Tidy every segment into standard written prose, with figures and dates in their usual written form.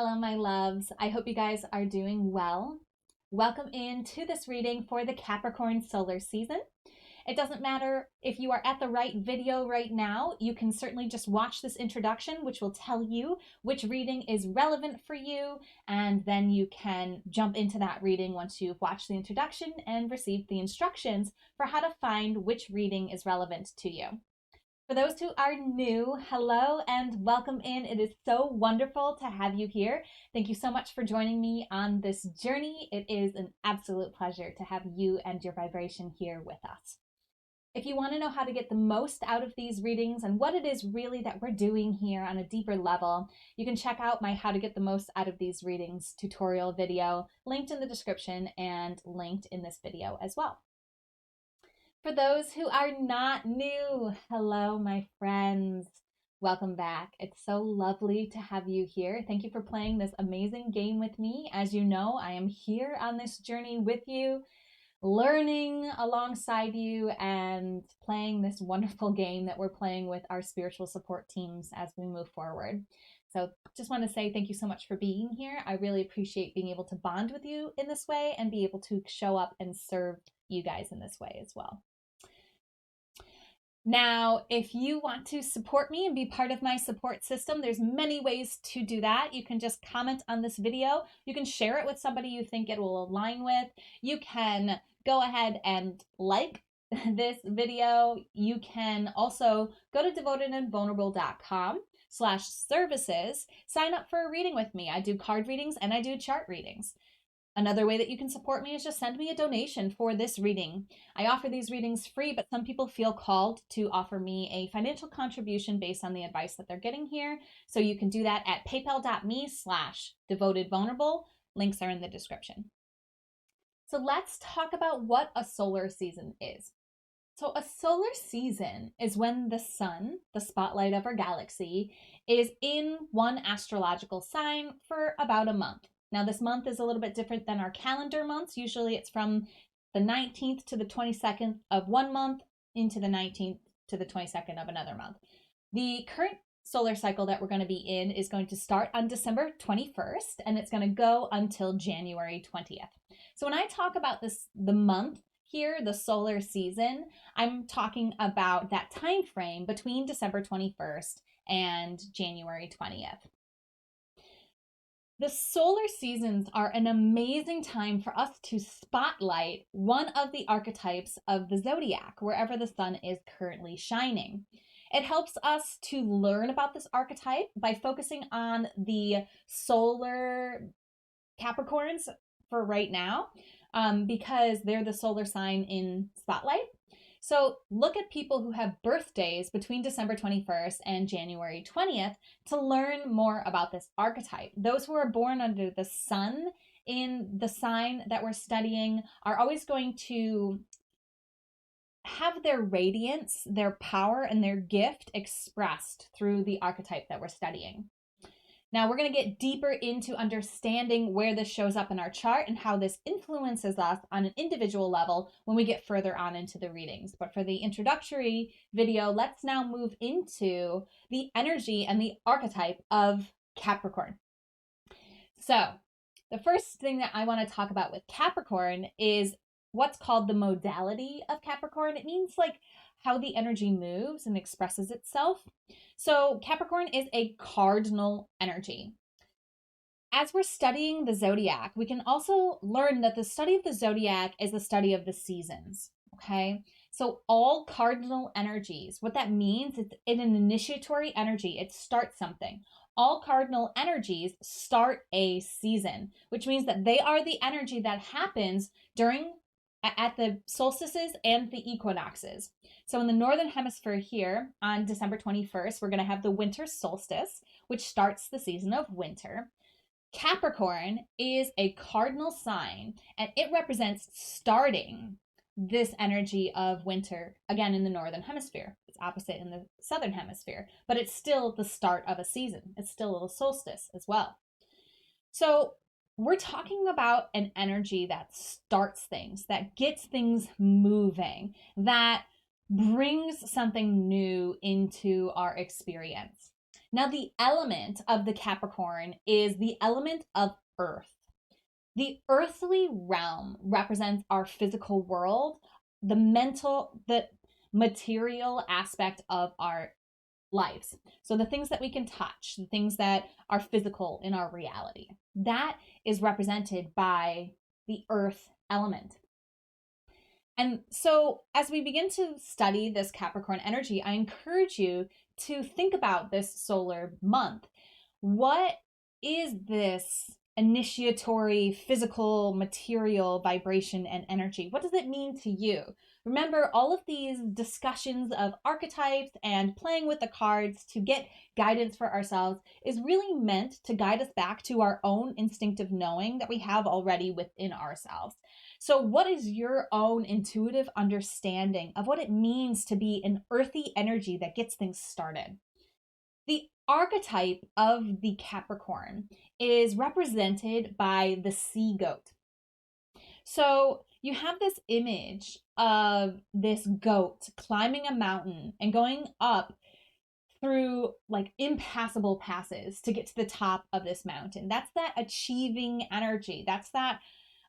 Hello, my loves. I hope you guys are doing well. Welcome into this reading for the Capricorn solar season. It doesn't matter if you are at the right video right now. You can certainly just watch this introduction, which will tell you which reading is relevant for you, and then you can jump into that reading once you've watched the introduction and received the instructions for how to find which reading is relevant to you. For those who are new, hello and welcome in. It is so wonderful to have you here. Thank you so much for joining me on this journey. It is an absolute pleasure to have you and your vibration here with us. If you want to know how to get the most out of these readings and what it is really that we're doing here on a deeper level, you can check out my How to Get the Most Out of These Readings tutorial video, linked in the description and linked in this video as well. For those who are not new, hello, my friends. Welcome back. It's so lovely to have you here. Thank you for playing this amazing game with me. As you know, I am here on this journey with you, learning alongside you and playing this wonderful game that we're playing with our spiritual support teams as we move forward. So just want to say thank you so much for being here. I really appreciate being able to bond with you in this way and be able to show up and serve you guys in this way as well. Now, if you want to support me and be part of my support system, there's many ways to do that. You can just comment on this video. You can share it with somebody you think it will align with. You can go ahead and like this video. You can also go to devotedandvulnerable.com/services, sign up for a reading with me. I do card readings and I do chart readings. Another way that you can support me is just send me a donation for this reading. I offer these readings free, but some people feel called to offer me a financial contribution based on the advice that they're getting here. So you can do that at paypal.me/devotedvulnerable. Links are in the description. So let's talk about what a solar season is. So a solar season is when the sun, the spotlight of our galaxy, is in one astrological sign for about a month. Now, this month is a little bit different than our calendar months. Usually it's from the 19th to the 22nd of one month into the 19th to the 22nd of another month. The current solar cycle that we're going to be in is going to start on December 21st, and it's going to go until January 20th. So when I talk about this, the month here, the solar season, I'm talking about that time frame between December 21st and January 20th. The solar seasons are an amazing time for us to spotlight one of the archetypes of the zodiac, wherever the sun is currently shining. It helps us to learn about this archetype by focusing on the solar Capricorns for right now, because they're the solar sign in spotlight. So look at people who have birthdays between December 21st and January 20th to learn more about this archetype. Those who are born under the sun in the sign that we're studying are always going to have their radiance, their power, and their gift expressed through the archetype that we're studying. Now we're going to get deeper into understanding where this shows up in our chart and how this influences us on an individual level when we get further on into the readings. But for the introductory video, let's now move into the energy and the archetype of Capricorn. So the first thing that I want to talk about with Capricorn is what's called the modality of Capricorn. It means like how the energy moves and expresses itself. So Capricorn is a cardinal energy. As we're studying the zodiac, we can also learn that the study of the zodiac is the study of the seasons, okay? So all cardinal energies, what that means is in an initiatory energy, it starts something. All cardinal energies start a season, which means that they are the energy that happens at the solstices and the equinoxes. So in the Northern Hemisphere here on December 21st, we're going to have the winter solstice, which starts the season of winter. Capricorn is a cardinal sign, and it represents starting this energy of winter, again, in the Northern Hemisphere. It's opposite in the Southern Hemisphere, but it's still the start of a season. It's still a solstice as well. So we're talking about an energy that starts things, that gets things moving, that brings something new into our experience. Now, the element of the Capricorn is the element of earth. The earthly realm represents our physical world, the material aspect of our lives. So the things that we can touch, the things that are physical in our reality, that is represented by the earth element. And so as we begin to study this Capricorn energy, I encourage you to think about this solar month. What is this initiatory, physical, material vibration and energy? What does it mean to you? Remember, all of these discussions of archetypes and playing with the cards to get guidance for ourselves is really meant to guide us back to our own instinctive knowing that we have already within ourselves. So, what is your own intuitive understanding of what it means to be an earthy energy that gets things started? The archetype of the Capricorn is represented by the sea goat. So you have this image of this goat climbing a mountain and going up through like impassable passes to get to the top of this mountain. That's that achieving energy. That's that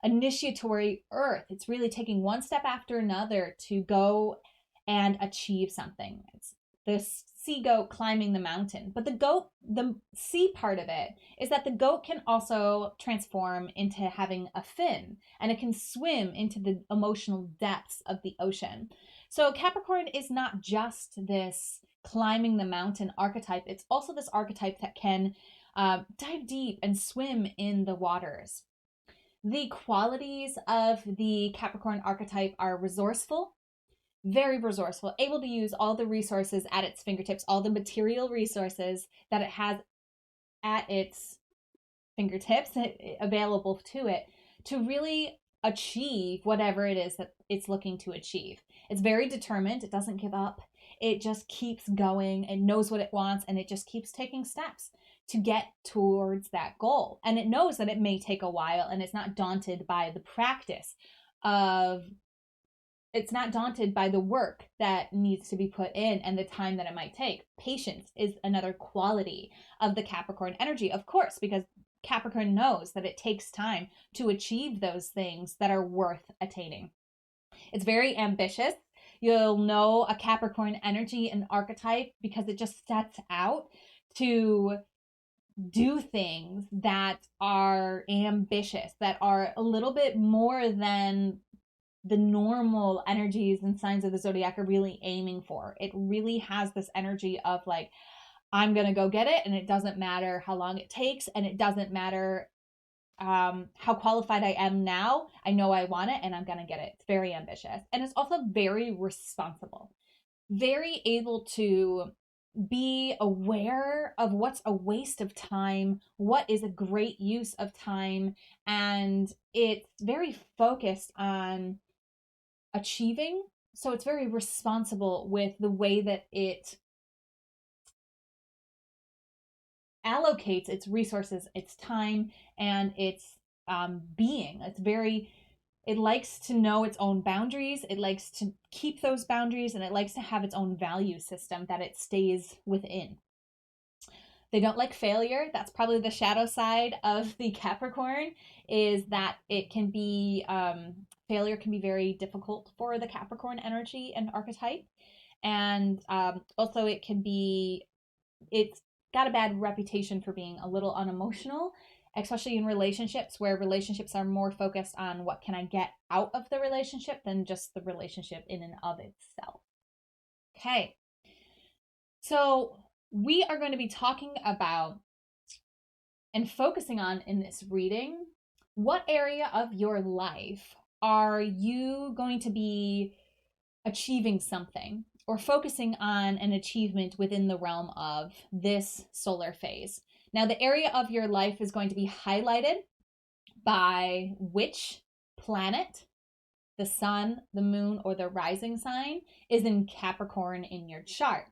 initiatory earth. It's really taking one step after another to go and achieve something. It's this sea goat climbing the mountain. But the sea part of it is that the goat can also transform into having a fin, and it can swim into the emotional depths of the ocean. So Capricorn is not just this climbing the mountain archetype, it's also this archetype that can dive deep and swim in the waters. The qualities of the Capricorn archetype are resourceful, very resourceful, able to use all the resources at its fingertips, all the material resources that it has at its fingertips available to it to really achieve whatever it is that it's looking to achieve. It's very determined. It doesn't give up. It just keeps going. It knows what it wants, and it just keeps taking steps to get towards that goal. And it knows that it may take a while, and it's not daunted by the practice of it's not daunted by the work that needs to be put in and the time that it might take. Patience is another quality of the Capricorn energy, of course, because Capricorn knows that it takes time to achieve those things that are worth attaining. It's very ambitious. You'll know a Capricorn energy and archetype because it just sets out to do things that are ambitious, that are a little bit more than the normal energies and signs of the zodiac are really aiming for. It really has this energy of like, I'm going to go get it, and it doesn't matter how long it takes, and it doesn't matter how qualified I am now. I know I want it, and I'm going to get it. It's very ambitious. And it's also very responsible, very able to be aware of what's a waste of time, what is a great use of time, and it's very focused on achieving. So it's very responsible with the way that it allocates its resources, its time, and its being. It likes to know its own boundaries. It likes to keep those boundaries, and it likes to have its own value system that it stays within. They don't like failure. That's probably the shadow side of the Capricorn, is that it can be, failure can be very difficult for the Capricorn energy and archetype. And also it's got a bad reputation for being a little unemotional, especially in relationships, where relationships are more focused on what can I get out of the relationship than just the relationship in and of itself. Okay. So we are going to be talking about and focusing on in this reading, what area of your life are you going to be achieving something or focusing on an achievement within the realm of this solar phase. Now, the area of your life is going to be highlighted by which planet, the sun, the moon, or the rising sign is in Capricorn in your chart.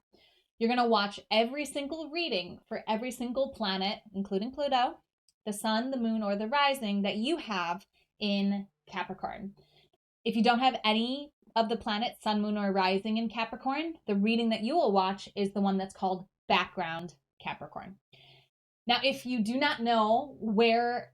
You're going to watch every single reading for every single planet, including Pluto, the sun, the moon, or the rising that you have in Capricorn. If you don't have any of the planets, sun, moon, or rising in Capricorn, the reading that you will watch is the one that's called background Capricorn. Now, if you do not know where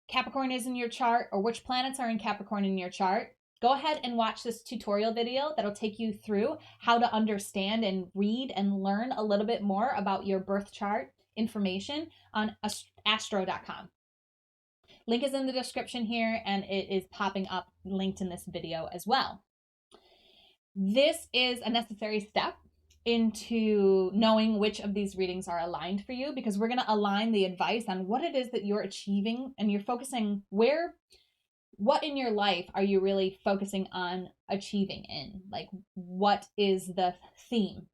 Capricorn is in your chart or which planets are in Capricorn in your chart, go ahead and watch this tutorial video that'll take you through how to understand and read and learn a little bit more about your birth chart information on astro.com. Link is in the description here, and it is popping up linked in this video as well. This is a necessary step into knowing which of these readings are aligned for you, because we're going to align the advice on what it is that you're achieving, and you're focusing what in your life are you really focusing on achieving in? Like, what is the theme?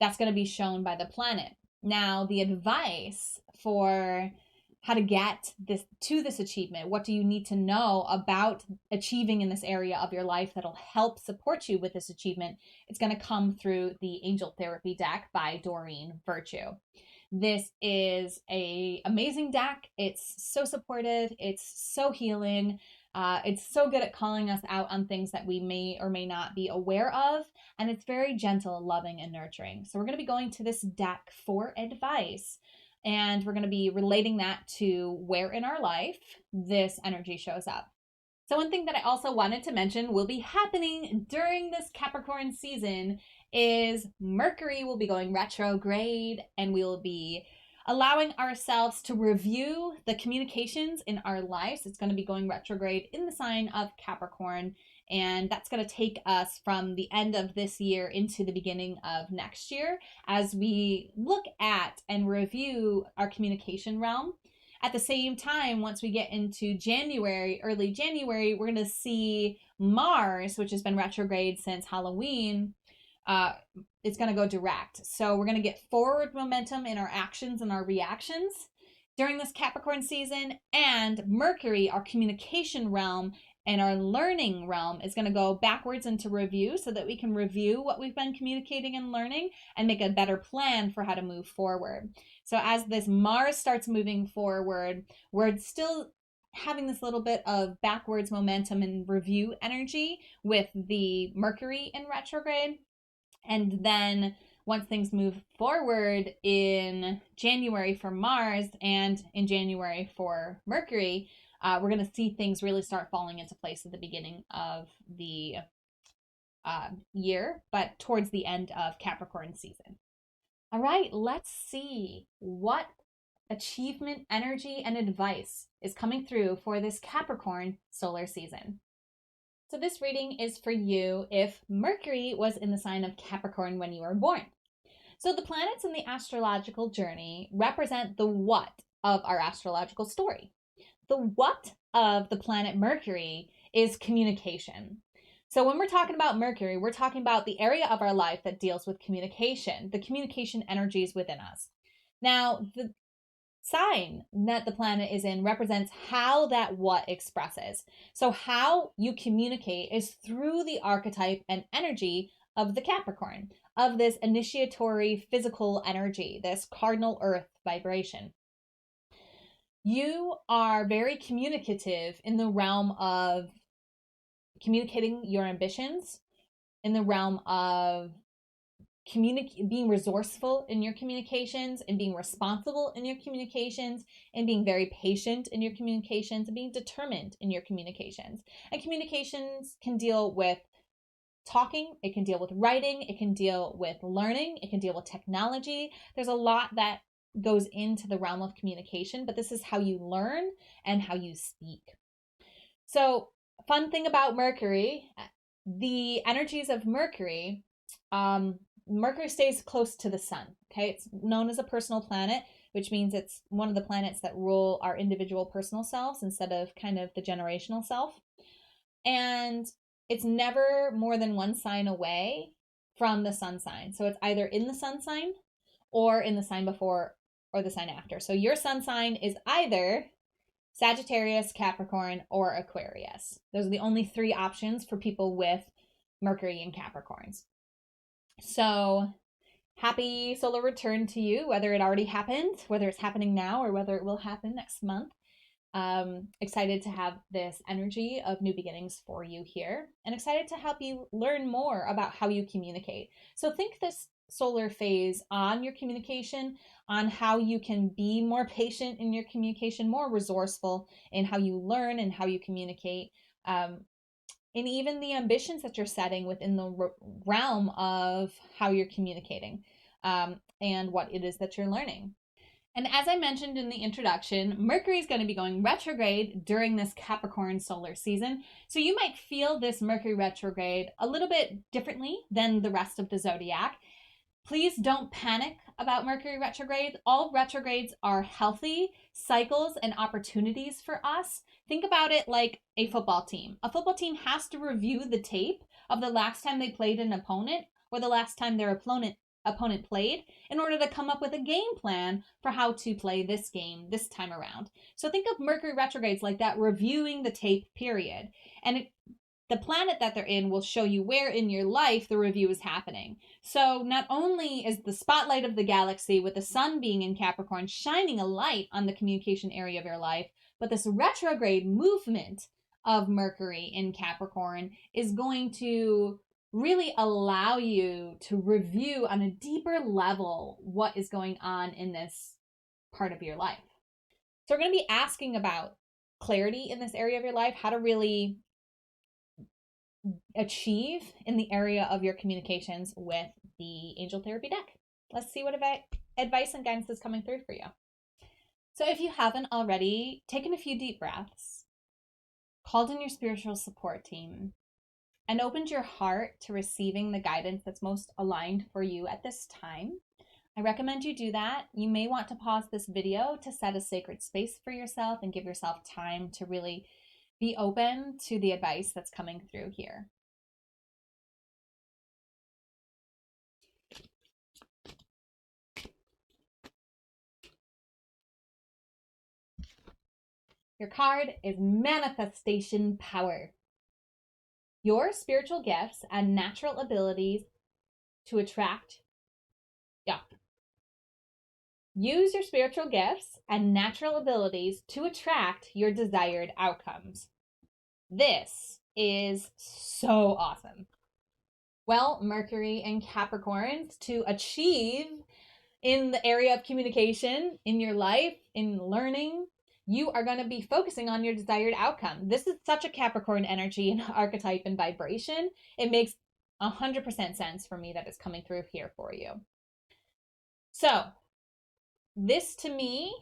That's going to be shown by the planet. Now, the advice for how to get this achievement, what do you need to know about achieving in this area of your life that'll help support you with this achievement? It's going to come through the Angel Therapy deck by Doreen, Virture. This is an amazing deck. It's so supportive. It's so healing. It's so good at calling us out on things that we may or may not be aware of. And it's very gentle, loving, and nurturing. So we're going to be going to this deck for advice. And we're going to be relating that to where in our life this energy shows up. So one thing that I also wanted to mention will be happening during this Capricorn season is Mercury will be going retrograde, and we will be allowing ourselves to review the communications in our lives. It's going to be going retrograde in the sign of Capricorn, and that's going to take us from the end of this year into the beginning of next year as we look at and review our communication realm. At the same time, once we get into January, early January, we're going to see Mars, which has been retrograde since Halloween. It's going to go direct. So we're going to get forward momentum in our actions and our reactions during this Capricorn season. And Mercury, our communication realm and our learning realm, is going to go backwards into review so that we can review what we've been communicating and learning and make a better plan for how to move forward. So as this Mars starts moving forward, we're still having this little bit of backwards momentum and review energy with the Mercury in retrograde. And then once things move forward in January for Mars and in January for Mercury, we're going to see things really start falling into place at the beginning of the year, but towards the end of Capricorn season. All right, let's see what achievement, energy, and advice is coming through for this Capricorn solar season. So this reading is for you if Mercury was in the sign of Capricorn when you were born. So the planets in the astrological journey represent the what of our astrological story. The what of the planet Mercury is communication. So when we're talking about Mercury, we're talking about the area of our life that deals with communication, the communication energies within us. Now, the sign that the planet is in represents how that what expresses. So how you communicate is through the archetype and energy of the Capricorn, of this initiatory physical energy, this cardinal earth vibration. You are very communicative in the realm of communicating your ambitions, in the realm of being resourceful in your communications, and being responsible in your communications, and being very patient in your communications, and being determined in your communications. And communications can deal with talking, it can deal with writing, it can deal with learning, it can deal with technology. There's a lot that goes into the realm of communication, but this is how you learn and how you speak. So, fun thing about Mercury, the energies of Mercury, Mercury stays close to the sun, okay? It's known as a personal planet, which means it's one of the planets that rule our individual personal selves instead of kind of the generational self. And it's never more than one sign away from the sun sign. So it's either in the sun sign or in the sign before or the sign after. So your sun sign is either Sagittarius, Capricorn, or Aquarius. Those are the only three options for people with Mercury and Capricorns. So happy solar return to you, whether it already happened, whether it's happening now, or whether it will happen next month. Excited to have this energy of new beginnings for you here, and excited to help you learn more about how you communicate. So think this solar phase on your communication, on how you can be more patient in your communication, more resourceful in how you learn and how you communicate, and even the ambitions that you're setting within the realm of how you're communicating, and what it is that you're learning. And as I mentioned in the introduction, Mercury is going to be going retrograde during this Capricorn solar season. So you might feel this Mercury retrograde a little bit differently than the rest of the zodiac. Please don't panic about Mercury retrograde. All retrogrades are healthy cycles and opportunities for us. Think about it like a football team. A football team has to review the tape of the last time they played an opponent or the last time their opponent played in order to come up with a game plan for how to play this game this time around. So think of Mercury retrogrades like that, reviewing the tape period. And the planet that they're in will show you where in your life the review is happening. So not only is the spotlight of the galaxy with the sun being in Capricorn shining a light on the communication area of your life, but this retrograde movement of Mercury in Capricorn is going to really allow you to review on a deeper level what is going on in this part of your life. So we're going to be asking about clarity in this area of your life, how to really achieve in the area of your communications with the Angel Therapy deck. Let's see what advice and guidance is coming through for you. So if you haven't already, taken a few deep breaths, called in your spiritual support team, and opened your heart to receiving the guidance that's most aligned for you at this time, I recommend you do that. You may want to pause this video to set a sacred space for yourself and give yourself time to really be open to the advice that's coming through here. Your card is Manifestation Power. Your spiritual gifts and natural abilities to attract. Use your spiritual gifts and natural abilities to attract your desired outcomes. This is so awesome. Well, Mercury and Capricorns, to achieve in the area of communication, in your life, in learning, you are going to be focusing on your desired outcome. This is such a Capricorn energy and archetype and vibration. It makes 100% sense for me that it's coming through here for you. So this, to me,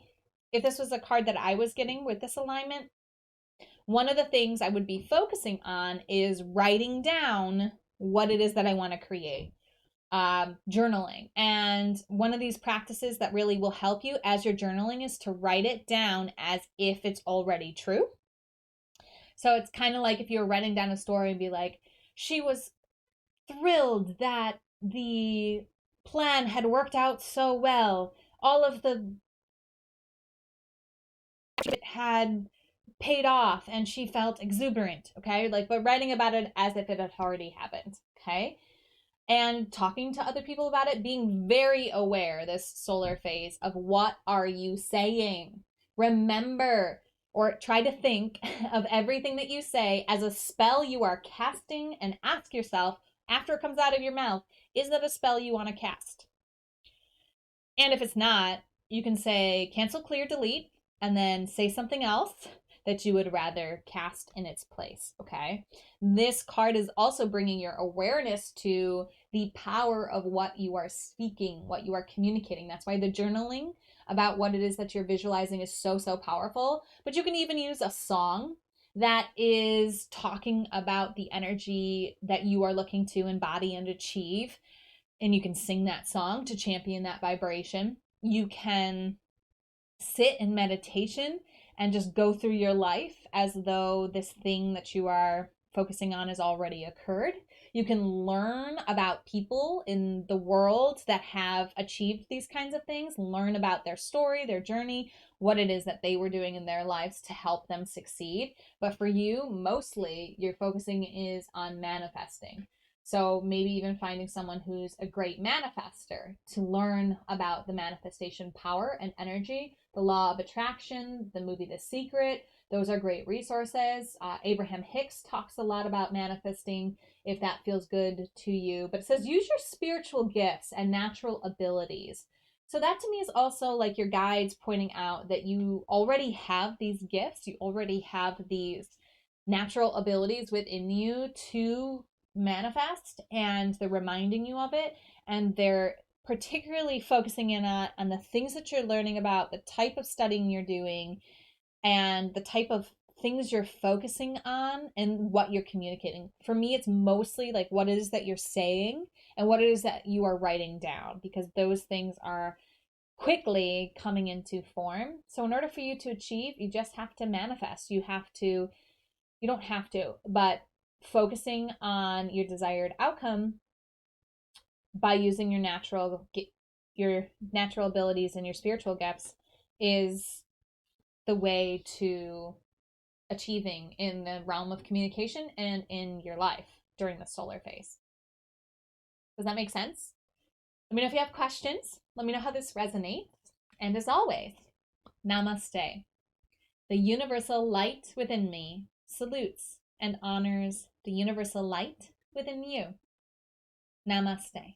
if this was a card that I was getting with this alignment, one of the things I would be focusing on is writing down what it is that I want to create. Journaling. And one of these practices that really will help you as you're journaling is to write it down as if it's already true. So it's kind of like if you were writing down a story and be like, she was thrilled that the plan had worked out so well. All of the it had paid off and she felt exuberant, okay? Like, but writing about it as if it had already happened, okay? And talking to other people about it, being very aware this solar phase of what are you saying. Remember, or try to think of everything that you say as a spell you are casting, and ask yourself after it comes out of your mouth, is that a spell you want to cast? And if it's not, you can say cancel, clear, delete, and then say something else that you would rather cast in its place, okay? This card is also bringing your awareness to the power of what you are speaking, what you are communicating. That's why the journaling about what it is that you're visualizing is so, so powerful. But you can even use a song that is talking about the energy that you are looking to embody and achieve. And you can sing that song to champion that vibration. You can sit in meditation and just go through your life as though this thing that you are focusing on has already occurred. You can learn about people in the world that have achieved these kinds of things, learn about their story, their journey, what it is that they were doing in their lives to help them succeed. But for you, mostly your focusing is on manifesting. So maybe even finding someone who's a great manifester to learn about the manifestation power and energy, the law of attraction, the movie The Secret, those are great resources. Abraham Hicks talks a lot about manifesting if that feels good to you. But it says use your spiritual gifts and natural abilities. So that to me is also like your guides pointing out that you already have these gifts, you already have these natural abilities within you to manifest, and they're reminding you of it, and they're particularly focusing in on the things that you're learning about, the type of studying you're doing, and the type of things you're focusing on and what you're communicating. For me, it's mostly like what it is that you're saying and what it is that you are writing down, because those things are quickly coming into form. So in order for you to achieve, you just have to manifest. You don't have to, but focusing on your desired outcome by using your natural abilities and your spiritual gifts is the way to achieving in the realm of communication and in your life during the solar phase. Does that make sense? Let me know if you have questions. Let me know how this resonates. And as always, namaste. The universal light within me salutes and honors the universal light within you. Namaste.